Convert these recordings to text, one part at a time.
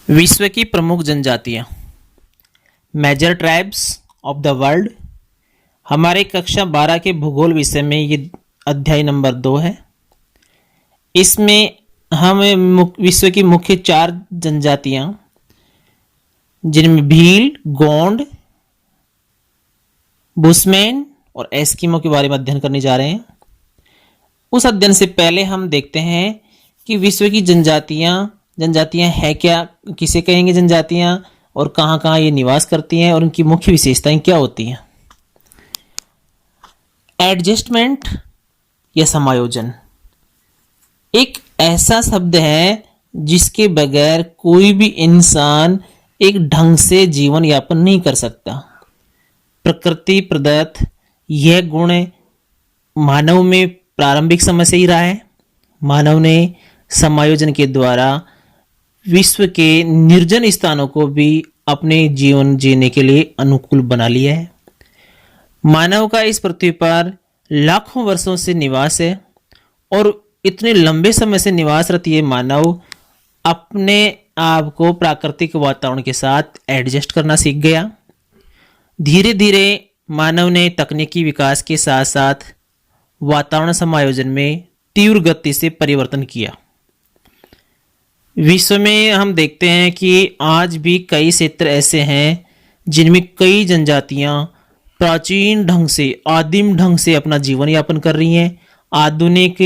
विश्व की प्रमुख जनजातियां, major tribes of the world. हमारे कक्षा 12 के भूगोल विषय में ये अध्याय नंबर 2 है। इसमें हम विश्व की मुख्य 4 जनजातियां, जिनमें भील, गोंड, बुशमैन और एस्किमो के बारे में अध्ययन करने जा रहे हैं। उस अध्ययन से पहले हम देखते हैं कि विश्व की जनजातियां है क्या, किसे कहेंगे जनजातियां, और कहाँ कहाँ ये निवास करती हैं और उनकी मुख्य विशेषताएं क्या होती हैं। एडजस्टमेंट या समायोजन एक ऐसा शब्द है जिसके बगैर कोई भी इंसान एक ढंग से जीवन यापन नहीं कर सकता। प्रकृति प्रदत्त यह गुण मानव में प्रारंभिक समय से ही रहा है। मानव ने समायोजन के द्वारा विश्व के निर्जन स्थानों को भी अपने जीवन जीने के लिए अनुकूल बना लिया है। मानव का इस पृथ्वी पर लाखों वर्षों से निवास है और इतने लंबे समय से निवासरत ये मानव अपने आप को प्राकृतिक वातावरण के साथ एडजस्ट करना सीख गया। धीरे धीरे मानव ने तकनीकी विकास के साथ साथ वातावरण समायोजन में तीव्र गति से परिवर्तन किया। विश्व में हम देखते हैं कि आज भी कई क्षेत्र ऐसे हैं जिनमें कई जनजातियां प्राचीन ढंग से, आदिम ढंग से अपना जीवन यापन कर रही हैं। आधुनिक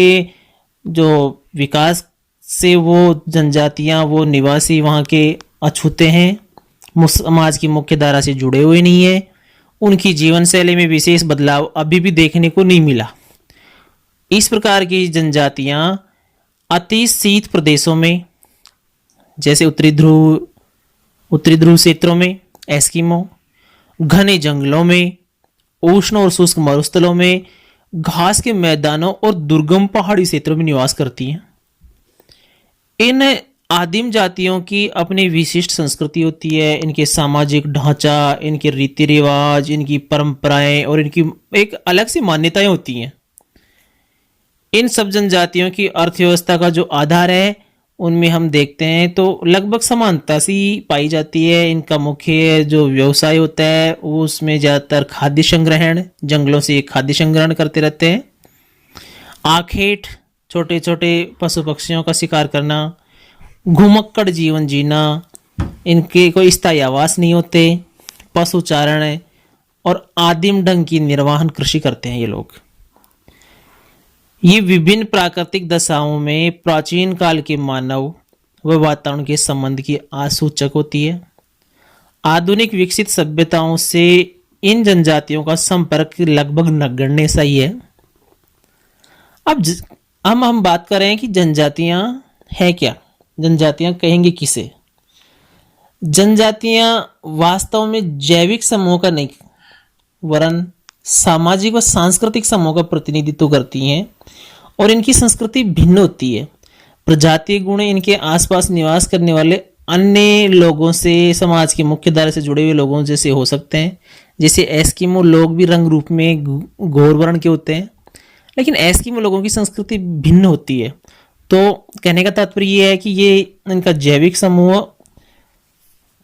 जो विकास से वो जनजातियां, वो निवासी वहाँ के अछूते हैं, समाज की मुख्य धारा से जुड़े हुए नहीं हैं। उनकी जीवन शैली में विशेष बदलाव अभी भी देखने को नहीं मिला। इस प्रकार की जनजातियां अति शीत प्रदेशों में, जैसे उत्तरी ध्रुव क्षेत्रों में एस्किमो, घने जंगलों में, उष्ण और शुष्क मरुस्थलों में, घास के मैदानों और दुर्गम पहाड़ी क्षेत्रों में निवास करती हैं। इन आदिम जातियों की अपनी विशिष्ट संस्कृति होती है। इनके सामाजिक ढांचा, इनके रीति रिवाज, इनकी परंपराएं और इनकी एक अलग सी मान्यताएं होती हैं। इन सब जनजातियों की अर्थव्यवस्था का जो आधार है उनमें हम देखते हैं तो लगभग समानता सी पाई जाती है। इनका मुख्य जो व्यवसाय होता है वो उसमें ज़्यादातर खाद्य संग्रहण, जंगलों से खाद्य संग्रहण करते रहते हैं। आखेट, छोटे छोटे पशु पक्षियों का शिकार करना, घुमक्कड़ जीवन जीना, इनके कोई स्थायी आवास नहीं होते, पशुचारण और आदिम ढंग की निर्वाहन कृषि करते हैं ये लोग। ये विभिन्न प्राकृतिक दशाओं में प्राचीन काल के मानव व वातावरण के संबंध की आसूचक होती है। आधुनिक विकसित सभ्यताओं से इन जनजातियों का संपर्क लगभग नगण्य सा ही है। अब हम बात कर रहे हैं कि जनजातियां है क्या, जनजातियां कहेंगे किसे। जनजातियां वास्तव में जैविक समूह का नहीं वरन सामाजिक व सांस्कृतिक समूह का प्रतिनिधित्व करती हैं और इनकी संस्कृति भिन्न होती है। प्रजातीय गुण इनके आसपास निवास करने वाले अन्य लोगों से, समाज की मुख्य धारा से जुड़े हुए लोगों जैसे हो सकते हैं। जैसे एस्किमो लोग भी रंग रूप में घोर वर्ण के होते हैं, लेकिन एस्किमो लोगों की संस्कृति भिन्न होती है। तो कहने का तात्पर्य ये है कि ये इनका जैविक समूह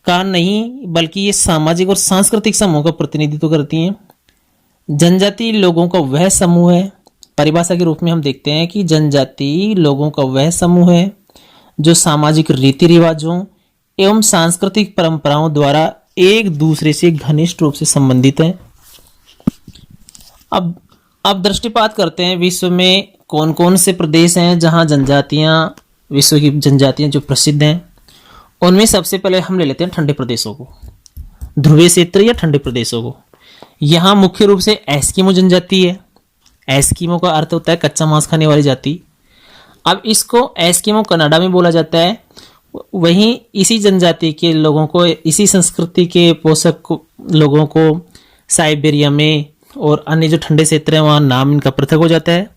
का नहीं बल्कि ये सामाजिक और सांस्कृतिक समूह का प्रतिनिधित्व करती हैं। जनजाति लोगों का वह समूह है, परिभाषा के रूप में हम देखते हैं कि जनजाति लोगों का वह समूह है जो सामाजिक रीति रिवाजों एवं सांस्कृतिक परंपराओं द्वारा एक दूसरे से घनिष्ठ रूप से संबंधित है। अब दृष्टिपात करते हैं विश्व में कौन कौन से प्रदेश हैं जहां विश्व की जनजातियां जो प्रसिद्ध हैं। उनमें सबसे पहले हम ले लेते हैं ठंडे प्रदेशों को, ध्रुवीय क्षेत्र या ठंडे प्रदेशों को। यहाँ मुख्य रूप से एस्किमो जनजाति है। एस्किमो का अर्थ होता है कच्चा मांस खाने वाली जाति। अब इसको एस्किमो कनाडा में बोला जाता है। वहीं इसी जनजाति के लोगों को, इसी संस्कृति के पोषक लोगों को साइबेरिया में और अन्य जो ठंडे क्षेत्र हैं वहाँ नाम इनका पृथक हो जाता है।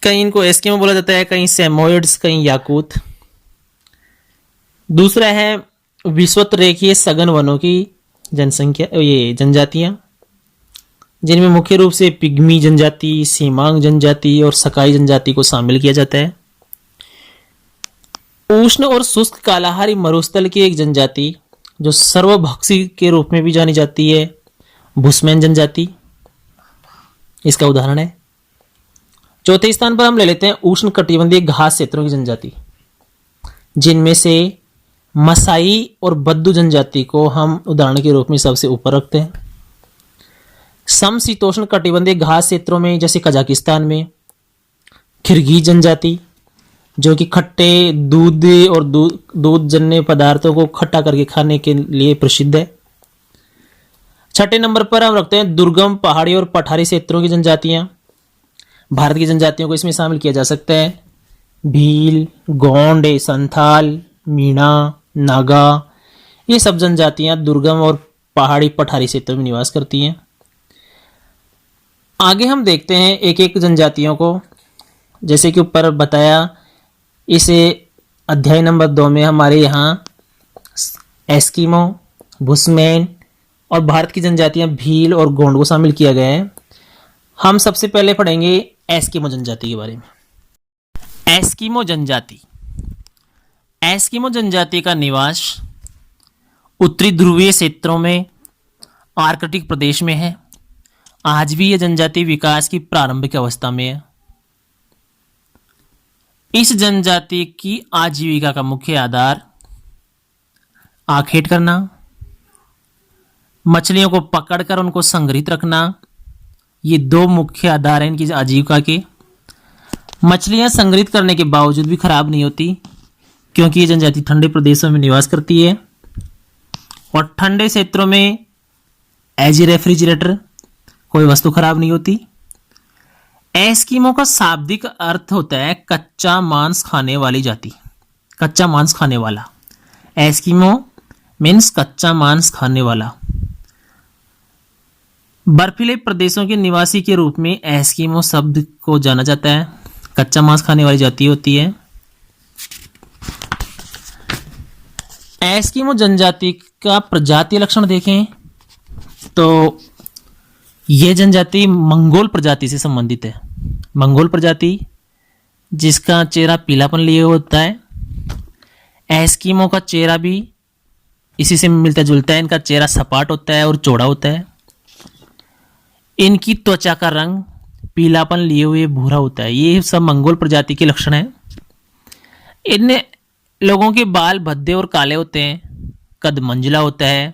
कहीं इनको एस्किमो बोला जाता है, कहीं सेमोइड्स, कहीं याकूत। दूसरा है विषुवत रेखीय सघन वनों की जनसंख्या, ये जनजातियां, जिनमें मुख्य रूप से पिग्मी जनजाति, सीमांग जनजाति और सकाई जनजाति को शामिल किया जाता है। उष्ण और शुष्क कालाहारी मरुस्थल की एक जनजाति जो सर्वभक्षी के रूप में भी जानी जाती है, बुशमैन जनजाति इसका उदाहरण है। चौथे स्थान पर हम ले लेते हैं उष्ण कटिबंधीय घास क्षेत्रों की जनजाति, जिनमें से मसाई और बद्दू जनजाति को हम उदाहरण के रूप में सबसे ऊपर रखते हैं। समशीतोष्ण कटिबंधीय घास क्षेत्रों में जैसे कजाकिस्तान में किर्गिज जनजाति, जो कि खट्टे दूध और दूध जन्य पदार्थों को खट्टा करके खाने के लिए प्रसिद्ध है। छठे नंबर पर हम रखते हैं दुर्गम पहाड़ी और पठारी क्षेत्रों की जनजातियां। भारत की जनजातियों को इसमें शामिल किया जा सकता है भील, गोंड, संथाल, मीणा, नागा। ये सब जनजातियां दुर्गम और पहाड़ी पठारी क्षेत्रों में निवास करती हैं। आगे हम देखते हैं एक एक जनजातियों को, जैसे कि ऊपर बताया। इसे अध्याय नंबर 2 में हमारे यहाँ एस्किमो, बुशमैन और भारत की जनजातियां भील और गोंड को शामिल किया गया है। हम सबसे पहले पढ़ेंगे एस्किमो जनजाति के बारे में। एस्किमो जनजाति, एस्किमो जनजाति का निवास उत्तरी ध्रुवीय क्षेत्रों में आर्कटिक प्रदेश में है। आज भी यह जनजाति विकास की प्रारंभिक अवस्था में है। इस जनजाति की आजीविका का मुख्य आधार आखेट करना, मछलियों को पकड़कर उनको संग्रहित रखना, ये दो मुख्य आधार हैं इनकी आजीविका के। मछलियां संग्रहित करने के बावजूद भी खराब नहीं होती, क्योंकि ये जनजाति ठंडे प्रदेशों में निवास करती है और ठंडे क्षेत्रों में एज ए रेफ्रिजरेटर कोई वस्तु खराब नहीं होती। एस्किमो का शाब्दिक अर्थ होता है कच्चा मांस खाने वाली जाति, कच्चा मांस खाने वाला। एस्किमो मीन्स कच्चा मांस खाने वाला। बर्फीले प्रदेशों के निवासी के रूप में एस्किमो शब्द को जाना जाता है। कच्चा मांस खाने वाली जाति होती है। एस्किमो जनजाति का प्रजातीय लक्षण देखें तो यह जनजाति मंगोल प्रजाति से संबंधित है। मंगोल प्रजाति जिसका चेहरा पीलापन लिए होता है। एस्किमो का चेहरा भी इसी से मिलता जुलता है। इनका चेहरा सपाट होता है और चौड़ा होता है। इनकी त्वचा का रंग पीलापन लिए हुए भूरा होता है। ये सब मंगोल प्रजाति के लक्षण हैं। इन लोगों के बाल भद्दे और काले होते हैं। कद मंझला होता है।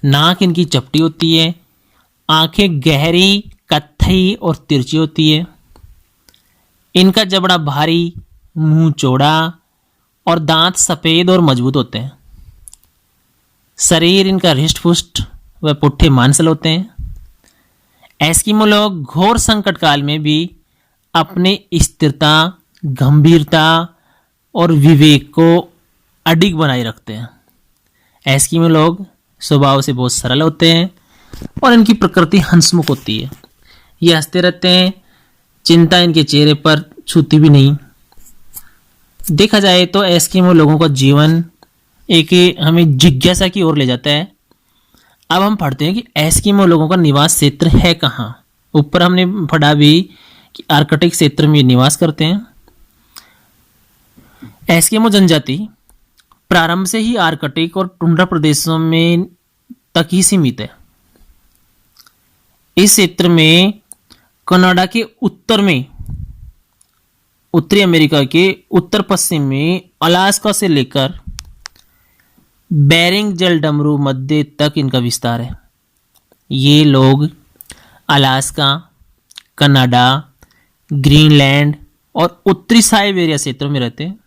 नाक इनकी चपटी होती है। आंखें गहरी, कत्थई और तिरछी होती है। इनका जबड़ा भारी, मुंह चौड़ा और दांत सफेद और मजबूत होते हैं। शरीर इनका हृष्ट पुष्ट व पुट्ठे मांसल होते हैं। एस्किमो लोग घोर संकट काल में भी अपने स्थिरता, गंभीरता और विवेक को अडिग बनाए रखते हैं। एस्किमो लोग स्वभाव से बहुत सरल होते हैं और इनकी प्रकृति हंसमुख होती है। ये हंसते रहते हैं, चिंता इनके चेहरे पर छूती भी नहीं। देखा जाए तो एस्किमो लोगों का जीवन एक हमें जिज्ञासा की ओर ले जाता है। अब हम पढ़ते हैं कि एस्किमो लोगों का निवास क्षेत्र है कहाँ। ऊपर हमने पढ़ा भी कि आर्कटिक क्षेत्र में निवास करते हैं। एस्किमो जनजाति प्रारंभ से ही आर्कटिक और टुंड्रा प्रदेशों में तक ही सीमित है। इस क्षेत्र में कनाडा के उत्तर में, उत्तरी अमेरिका के उत्तर पश्चिम में अलास्का से लेकर बेरिंग जल डमरू मध्य तक इनका विस्तार है। ये लोग अलास्का, कनाडा, ग्रीनलैंड और उत्तरी साइबेरिया क्षेत्रों में रहते हैं।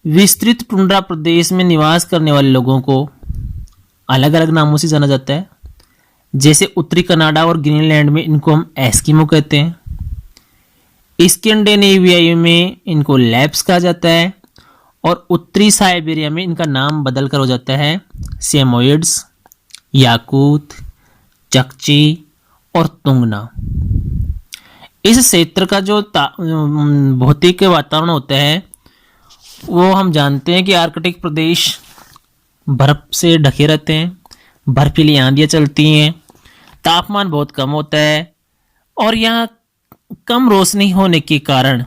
विस्तृत टुंड्रा प्रदेश में निवास करने वाले लोगों को अलग अलग नामों से जाना जाता है। जैसे उत्तरी कनाडा और ग्रीनलैंड में इनको हम एस्किमो कहते हैं। स्कैंडिनेविया में इनको लैप्स कहा जाता है और उत्तरी साइबेरिया में इनका नाम बदलकर हो जाता है सेमोइड्स, याकूत, चकची और तुंगना। इस क्षेत्र का जो भौतिक वातावरण होता है वो हम जानते हैं कि आर्कटिक प्रदेश बर्फ से ढके रहते हैं। बर्फीली आंधियाँ चलती हैं। तापमान बहुत कम होता है और यहाँ कम रोशनी होने के कारण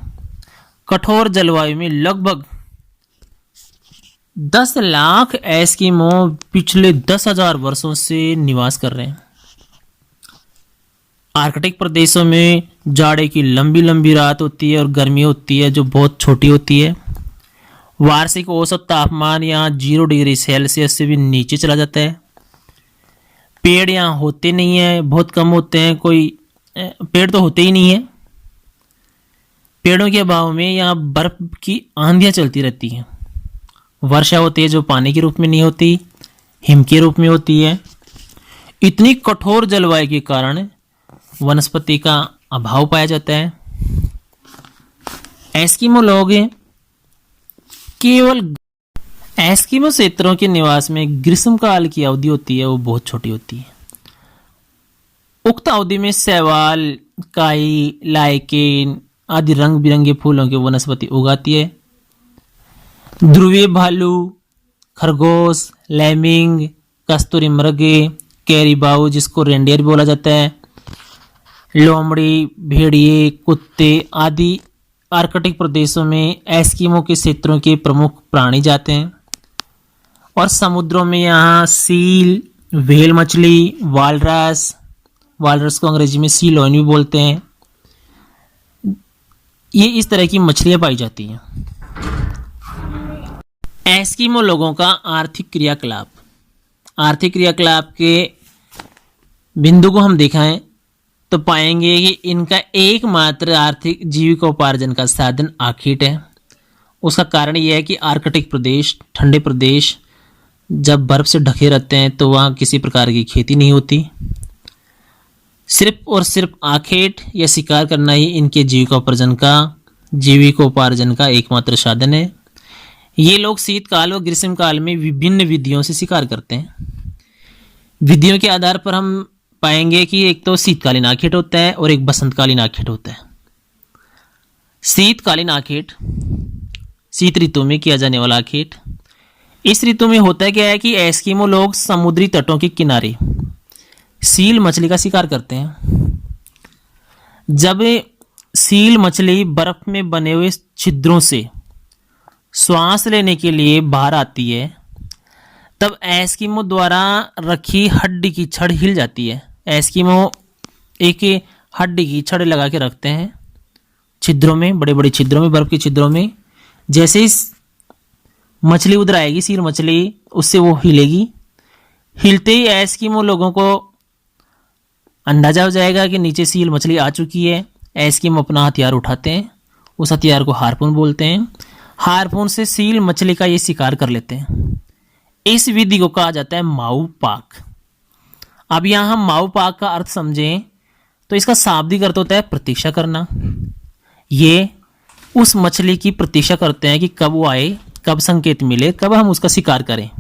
कठोर जलवायु में लगभग 10 लाख एस्किमो पिछले 10,000 वर्षों से निवास कर रहे हैं। आर्कटिक प्रदेशों में जाड़े की लंबी लंबी रात होती है और गर्मी होती है जो बहुत छोटी होती है। वार्षिक औसत तापमान यहाँ 0 डिग्री सेल्सियस से भी नीचे चला जाता है। पेड़ यहाँ होते नहीं है, बहुत कम होते हैं, कोई पेड़ तो होते ही नहीं है। पेड़ों के अभाव में यहाँ बर्फ की आंधियाँ चलती रहती हैं। वर्षा होती है जो पानी के रूप में नहीं होती, हिम के रूप में होती है। इतनी कठोर जलवायु के कारण वनस्पति का अभाव पाया जाता है। एस्किमो लोग केवल एस्किमो क्षेत्रों के निवास में ग्रीष्मकाल की अवधि होती है वो बहुत छोटी होती है। उक्त अवधि में शैवाल, काई, लाइकेन आदि रंग बिरंगे फूलों की वनस्पति उगाती है। ध्रुवीय भालू, खरगोश, लैमिंग, कस्तूरी मृगे, कैरीबाऊ जिसको रेंडियर बोला जाता है, लोमड़ी, भेड़िए, कुत्ते आदि आर्कटिक प्रदेशों में एस्किमो के क्षेत्रों के प्रमुख प्राणी जाते हैं। और समुद्रों में यहाँ सील, व्हेल मछली, वालरस को अंग्रेजी में सी लॉयन भी बोलते हैं, ये इस तरह की मछलियां पाई जाती हैं। एस्किमो लोगों का आर्थिक क्रियाकलाप के बिंदु को हम दिखाएं तो पाएंगे कि इनका एकमात्र आर्थिक जीविकोपार्जन का साधन आखेट है। उसका कारण यह है कि आर्कटिक प्रदेश, ठंडे प्रदेश जब बर्फ से ढके रहते हैं तो वहाँ किसी प्रकार की खेती नहीं होती। सिर्फ और सिर्फ आखेट या शिकार करना ही इनके जीविकोपार्जन का एकमात्र साधन है। ये लोग शीतकाल व ग्रीष्मकाल में विभिन्न विधियों से शिकार करते हैं। विधियों के आधार पर हम पाएंगे कि एक तो शीतकालीन आखेट होता है और एक बसंतकालीन आखेट होता है। शीतकालीन आखेट शीत ऋतु में किया जाने वाला आखेट। इस ऋतु में होता है क्या है कि एस्किमो लोग समुद्री तटों के किनारे सील मछली का शिकार करते हैं। जब सील मछली बर्फ में बने हुए छिद्रों से श्वास लेने के लिए बाहर आती है तब एस्किमो द्वारा रखी हड्डी की छड़ हिल जाती है। एस्किमो एक हड्डी की छड़ लगा के रखते हैं छिद्रों में, बड़े बड़े छिद्रों में, बर्फ के छिद्रों में। जैसे ही मछली उधर आएगी, सील मछली, उससे वो हिलेगी। हिलते ही एस्किमो लोगों को अंदाजा हो जाएगा कि नीचे सील मछली आ चुकी है। एस्किमो अपना हथियार उठाते हैं, उस हथियार को हार्पून बोलते हैं। हार्पून से सील मछली का ये शिकार कर लेते हैं। इस विधि को कहा जाता है माऊ पाक। अब यहां हम माऊ पाक का अर्थ समझें तो इसका शाब्दिक अर्थ होता है प्रतीक्षा करना। ये उस मछली की प्रतीक्षा करते हैं कि कब वो आए, कब संकेत मिले, कब हम उसका शिकार करें।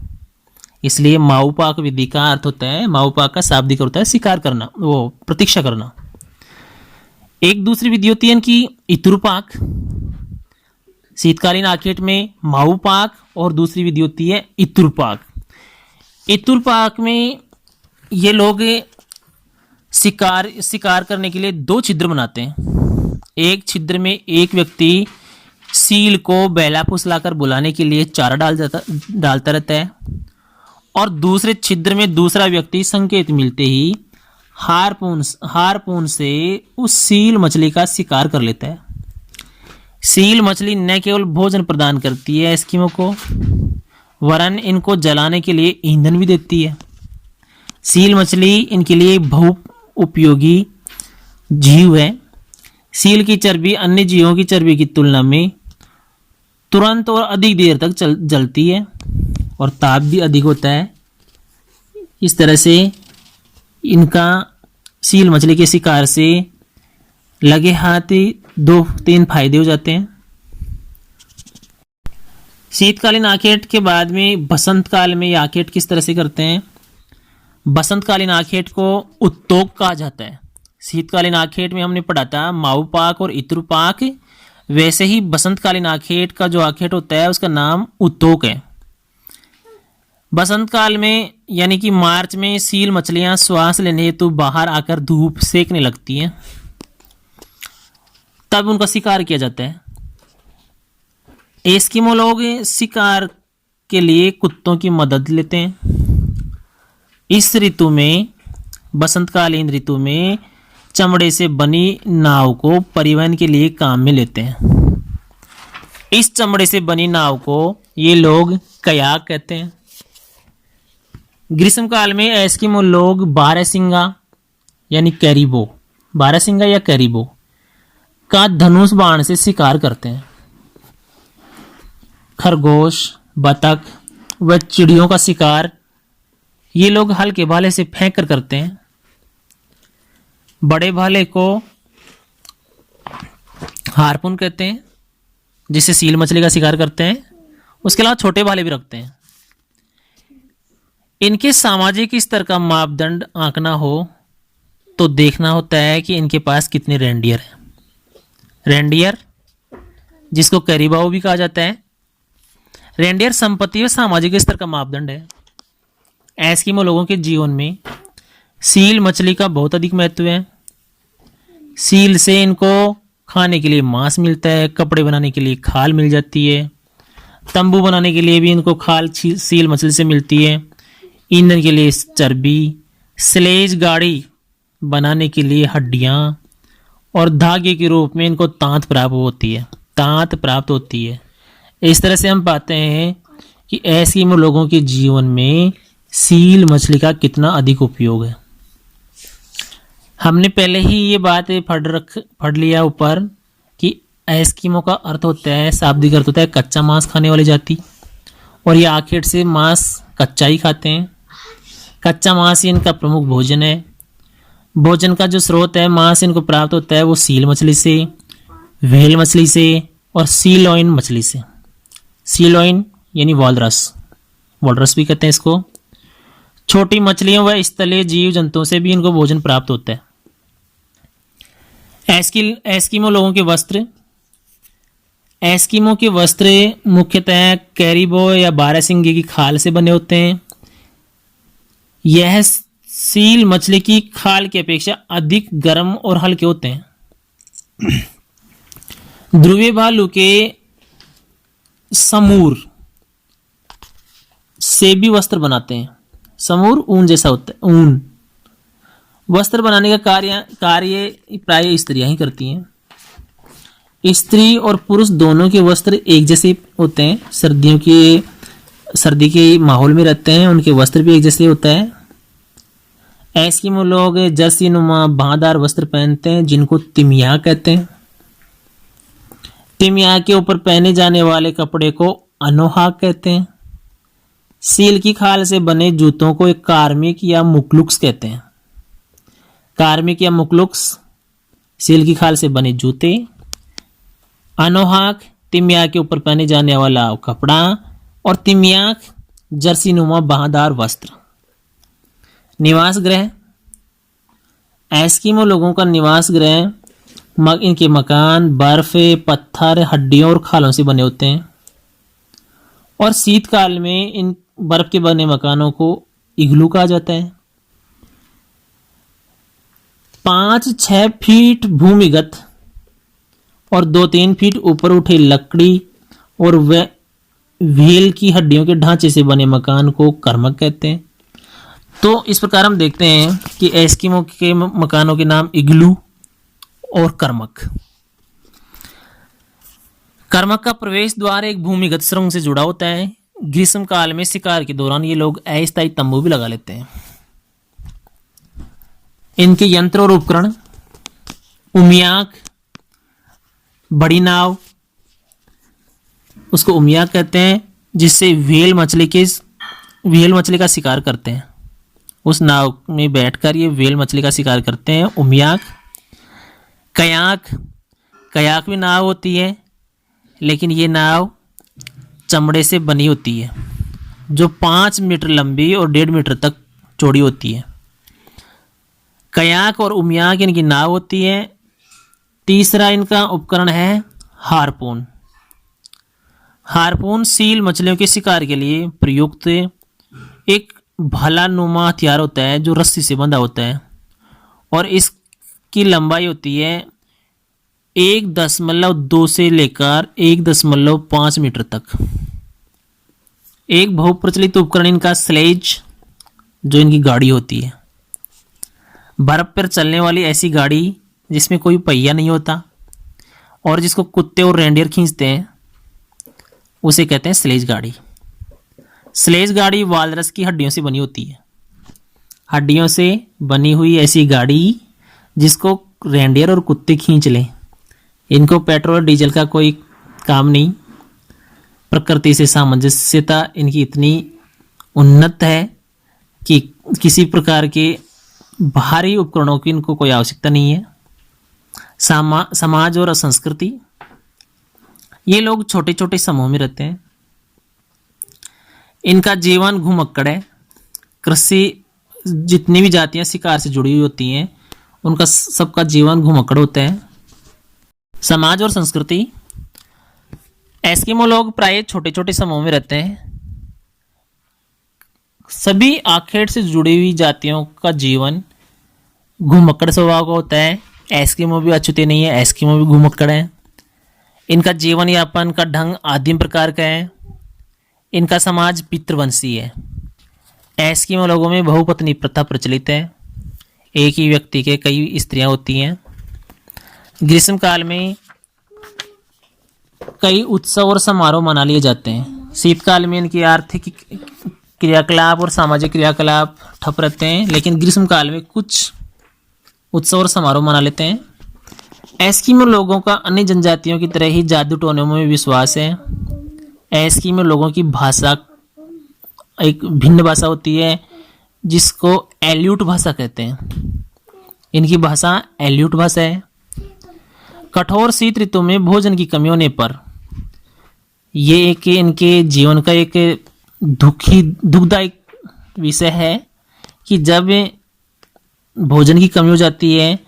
इसलिए माऊ पाक विधि का अर्थ होता है, माऊ पाक का शाब्दिक होता है शिकार करना, वो प्रतीक्षा करना। एक दूसरी विधि होती है इनकी इतुर पाक। शीतकालीन आखेट में माऊ पाक और दूसरी विधि होती है इतुर पाक। इतुर पाक में ये लोग शिकार करने के लिए 2 छिद्र बनाते हैं। एक छिद्र में एक व्यक्ति सील को बेला फुसलाकर बुलाने के लिए चारा डालता रहता है और दूसरे छिद्र में दूसरा व्यक्ति संकेत मिलते ही हारपून से उस सील मछली का शिकार कर लेता है। सील मछली न केवल भोजन प्रदान करती है एस्किमो को, वरन इनको जलाने के लिए ईंधन भी देती है। सील मछली इनके लिए बहु उपयोगी जीव है। सील की चर्बी अन्य जीवों की चर्बी की तुलना में तुरंत और अधिक देर तक जलती है और ताप भी अधिक होता है। इस तरह से इनका सील मछली के शिकार से लगे हाथ 2-3 फायदे हो जाते हैं। शीतकालीन आखेट के बाद में बसंत काल में ये आखेट किस तरह से करते हैं? बसंतकालीन आखेट को उत्तोक कहा जाता है। शीतकालीन आखेट में हमने पढ़ा था माऊ पाक और इतुर पाक, वैसे ही बसंतकालीन आखेट का जो आखेट होता है उसका नाम उत्तोक है। बसंत काल में यानी कि मार्च में सील मछलियां श्वास लेने हेतु बाहर आकर धूप सेकने लगती हैं, तब उनका शिकार किया जाता है। एस्किमो लोग शिकार के लिए कुत्तों की मदद लेते हैं। इस ऋतु में, बसंतकालीन ऋतु में, चमड़े से बनी नाव को परिवहन के लिए काम में लेते हैं। इस चमड़े से बनी नाव को ये लोग कयाक कहते हैं। ग्रीष्म काल में एस्किमो लोग बारहसिंगा यानी कैरिबो, बारहसिंगा या कैरिबो का धनुष बाण से शिकार करते हैं। खरगोश, बतख व चिड़ियों का शिकार ये लोग हल्के भाले से फेंक कर करते हैं। बड़े भाले को हार्पून कहते हैं, जिससे सील मछली का शिकार करते हैं। उसके अलावा छोटे भाले भी रखते हैं। इनके सामाजिक स्तर का मापदंड आंकना हो तो देखना होता है कि इनके पास कितने रेंडियर हैं। रेंडियर, जिसको कैरिबाओ भी कहा जाता है, रेंडियर संपत्ति और सामाजिक स्तर का मापदंड है। एस्किमो लोगों के जीवन में सील मछली का बहुत अधिक महत्व है। सील से इनको खाने के लिए मांस मिलता है, कपड़े बनाने के लिए खाल मिल जाती है, तंबू बनाने के लिए भी इनको खाल सील मछली से मिलती है, ईंधन के लिए चर्बी, स्लेज गाड़ी बनाने के लिए हड्डियां और धागे के रूप में इनको तांत प्राप्त होती है। इस तरह से हम पाते हैं कि एस्किमो लोगों के जीवन में सील मछली का कितना अधिक उपयोग है। हमने पहले ही ये बात पढ़ लिया ऊपर कि एस्किमो का अर्थ होता है, शाब्दिक अर्थ होता है कच्चा मांस खाने वाली जाति, और ये आखिर से मांस कच्चा ही खाते हैं। कच्चा मांस ही इनका प्रमुख भोजन है। भोजन का जो स्रोत है, मांस इनको प्राप्त होता है, वो सील मछली से, व्हेल मछली से और सीलॉइन मछली से। सीलॉइन यानी वॉलरस भी कहते हैं इसको। छोटी मछलियों व स्थलीय जीव जंतुओं से भी इनको भोजन प्राप्त होता है। एस्किमो लोगों के वस्त्र मुख्यतः कैरिबो या बारहसिंगे की खाल से बने होते हैं। यह सील मछली की खाल की अपेक्षा अधिक गर्म और हल्के होते हैं। ध्रुवीय भालू के समूर से भी वस्त्र बनाते हैं। समूर ऊन जैसा होता है, ऊन। वस्त्र बनाने का कार्य प्राय स्त्रियां ही करती हैं। स्त्री और पुरुष दोनों के वस्त्र एक जैसे होते हैं। सर्दी के माहौल में रहते हैं, उनके वस्त्र भी एक जैसे होता है। एस्किमो लोग जर्सी नुमा बाँदार वस्त्र पहनते हैं, जिनको तिमिया कहते हैं। तिमिया के ऊपर पहने जाने वाले कपड़े को अनोहाक कहते हैं। सील की खाल से बने जूतों को एक कार्मिक या मुकलुक्स कहते हैं। कार्मिक या मुकलुक्स सील की खाल से बने जूते। अनोहाक तिमिया के ऊपर पहने जाने वाला कपड़ा, और तिमियाक जर्सी नुमा बाँदार वस्त्र। निवास गृह, एस्किमो लोगों का निवास गृह इनके मकान बर्फ, पत्थर, हड्डियों और खालों से बने होते हैं। और शीतकाल में इन बर्फ के बने मकानों को इग्लू कहा जाता है। 5-6 फीट भूमिगत और 2-3 फीट ऊपर उठे लकड़ी और व्हेल की हड्डियों के ढांचे से बने मकान को कर्मक कहते हैं। तो इस प्रकार हम देखते हैं कि एस्किमो के मकानों के नाम इग्लू और कर्मक। कर्मक का प्रवेश द्वार एक भूमिगत सुरंग से जुड़ा होता है। ग्रीष्म काल में शिकार के दौरान ये लोग अस्थायी तंबू भी लगा लेते हैं। इनके यंत्र और उपकरण, उमियाक, बड़ी नाव, उसको उमियाक कहते हैं, जिससे व्हेल मछली का शिकार करते हैं। उस नाव में बैठकर ये व्हेल मछली का शिकार करते हैं, उमियाक। कयाक भी नाव होती है, लेकिन ये नाव चमड़े से बनी होती है, जो 5 मीटर लंबी और 1.5 मीटर तक चौड़ी होती है। कयाक और उमियाक इनकी नाव होती है। तीसरा इनका उपकरण है हार्पून। हार्पून सील मछलियों के शिकार के लिए प्रयुक्त एक भाला नुमा हथियार होता है, जो रस्सी से बंधा होता है, और इसकी लंबाई होती है 1.2 से लेकर 1.5 मीटर तक। एक बहुप्रचलित उपकरण इनका स्लेज, जो इनकी गाड़ी होती है, बर्फ पर चलने वाली ऐसी गाड़ी जिसमें कोई पहिया नहीं होता और जिसको कुत्ते और रेंडियर खींचते हैं, उसे कहते हैं स्लेज गाड़ी। स्लेज गाड़ी वालरस की हड्डियों से बनी होती है। हड्डियों से बनी हुई ऐसी गाड़ी जिसको रेंडियर और कुत्ते खींच लें। इनको पेट्रोल और डीजल का कोई काम नहीं। प्रकृति से सामंजस्यता इनकी इतनी उन्नत है कि किसी प्रकार के बाहरी उपकरणों की इनको कोई आवश्यकता नहीं है। समाज और संस्कृति, ये लोग छोटे छोटे समूह में रहते हैं। इनका जीवन घुमक्कड़ है। कृषि, जितनी भी जातियां शिकार से जुड़ी हुई होती हैं, उनका सबका जीवन घुमक्कड़ होता है। समाज और संस्कृति, एस्किमो लोग प्राय छोटे छोटे समूह में रहते हैं। सभी आखेट से जुड़ी हुई जातियों का जीवन घुमक्कड़ स्वभाव का होता है। एस्किमो भी अछूते नहीं है, एस्किमो भी घुमक्कड़ है। इनका जीवन यापन का ढंग आदिम प्रकार का है। इनका समाज पितृवंशी है। एस्किमो लोगों में बहुपत्नी प्रथा प्रचलित है। एक ही व्यक्ति के कई स्त्रियां होती हैं। ग्रीष्म काल में कई उत्सव और समारोह मना लिए जाते हैं। शीतकाल में इनकी आर्थिक क्रियाकलाप और सामाजिक क्रियाकलाप ठप रहते हैं, लेकिन ग्रीष्म काल में कुछ उत्सव और समारोह मना लेते हैं। एस्किमो लोगों का अन्य जनजातियों की तरह ही जादू टोनों में विश्वास है। एस्किमो लोगों की भाषा एक भिन्न भाषा होती है जिसको एल्यूट भाषा कहते हैं। इनकी भाषा एल्यूट भाषा है। कठोर शीत ऋतु में भोजन की कमी होने पर, ये एक इनके जीवन का एक दुखदायक विषय है कि जब भोजन की कमी हो जाती है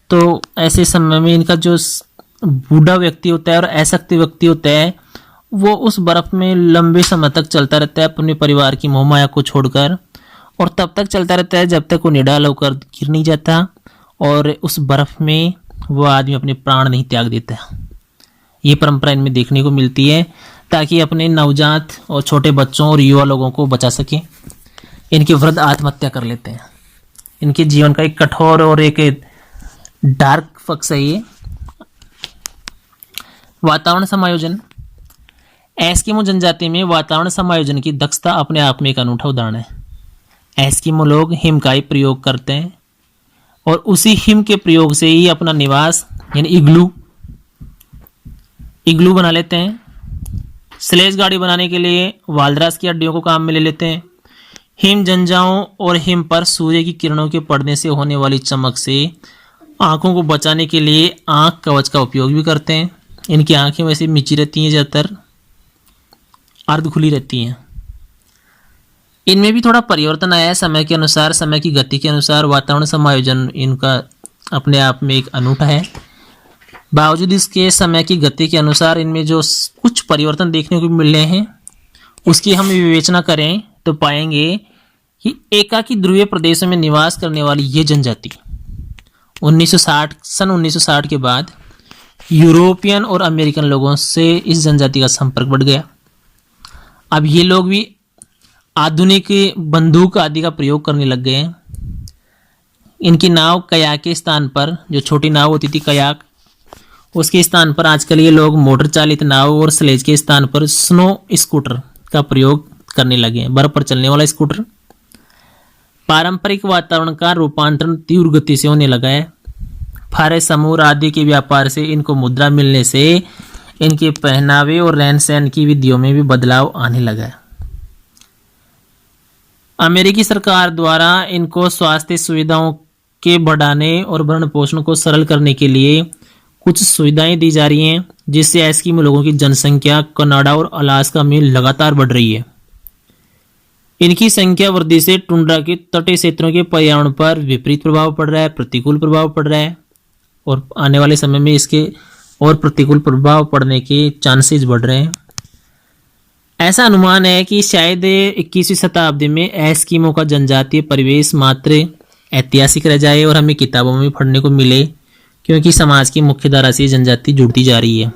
तो ऐसे समय में इनका जो बूढ़ा व्यक्ति होता है और अशक्त व्यक्ति होता है, वो उस बर्फ में लंबे समय तक चलता रहता है अपने परिवार की मोह माया को छोड़कर, और तब तक चलता रहता है जब तक वो निडाल होकर गिर नहीं जाता और उस बर्फ में वो आदमी अपने प्राण नहीं त्याग देता। ये परंपरा इनमें देखने को मिलती है ताकि अपने नवजात और छोटे बच्चों और युवा लोगों को बचा सके। इनके वृद्ध आत्महत्या कर लेते हैं। इनके जीवन का एक कठोर और एक डार्क पक्ष है ये। वातावरण समायोजन, एस्किमो जनजाति में वातावरण समायोजन की दक्षता अपने आप में एक अनूठा उदाहरण है। एस्किमो लोग हिम का ही प्रयोग करते हैं और उसी हिम के प्रयोग से ही अपना निवास यानी इग्लू बना लेते हैं। स्लेज गाड़ी बनाने के लिए वालरस की हड्डियों को काम में ले लेते हैं। हिम जंजाओं और हिम पर सूर्य की किरणों के पड़ने से होने वाली चमक से आंखों को बचाने के लिए आंख कवच का उपयोग भी करते हैं। इनकी आंखें वैसे मिची रहती हैं, ज़्यादातर अर्ध खुली रहती हैं। इनमें भी थोड़ा परिवर्तन आया है समय के अनुसार, समय की गति के अनुसार। वातावरण समायोजन इनका अपने आप में एक अनूठा है। बावजूद इसके समय की गति के अनुसार इनमें जो कुछ परिवर्तन देखने को मिल रहे हैं, उसकी हम विवेचना करें तो पाएंगे कि एकाकी ध्रुवीय प्रदेशों में निवास करने वाली ये जनजाति सन 1960 के बाद यूरोपियन और अमेरिकन लोगों से इस जनजाति का संपर्क बढ़ गया। अब ये लोग भी आधुनिक बंदूक आदि का प्रयोग करने लग गए हैं। इनकी नाव कयाक के स्थान पर, जो छोटी नाव होती थी कयाक, उसके स्थान पर आजकल ये लोग मोटर चालित नाव और स्लेज के स्थान पर स्नो स्कूटर का प्रयोग करने लगे हैं, बर्फ पर चलने वाला स्कूटर। पारंपरिक वातावरण का रूपांतरण तीव्र गति से होने लगा है। फारे समूह आदि के व्यापार से इनको मुद्रा मिलने से इनके पहनावे और रहन सहन की विधियों में भी बदलाव आने लगा है। अमेरिकी सरकार द्वारा इनको स्वास्थ्य सुविधाओं के बढ़ाने और भरण पोषण को सरल करने के लिए कुछ सुविधाएं दी जा रही हैं, जिससे एस्किमो लोगों की जनसंख्या कनाडा और अलास्का में लगातार बढ़ रही है। इनकी संख्या वृद्धि से टुंड्रा के तटीय क्षेत्रों के पर्यावरण पर विपरीत प्रभाव पड़ रहा है, प्रतिकूल प्रभाव पड़ रहा है, और आने वाले समय में इसके और प्रतिकूल प्रभाव पड़ने के चांसेस बढ़ रहे हैं। ऐसा अनुमान है कि शायद 21वीं शताब्दी में एस्किमो का जनजातीय परिवेश मात्र ऐतिहासिक रह जाए और हमें किताबों में पढ़ने को मिले, क्योंकि समाज की मुख्य धारा से जनजाति जुड़ती जा रही है।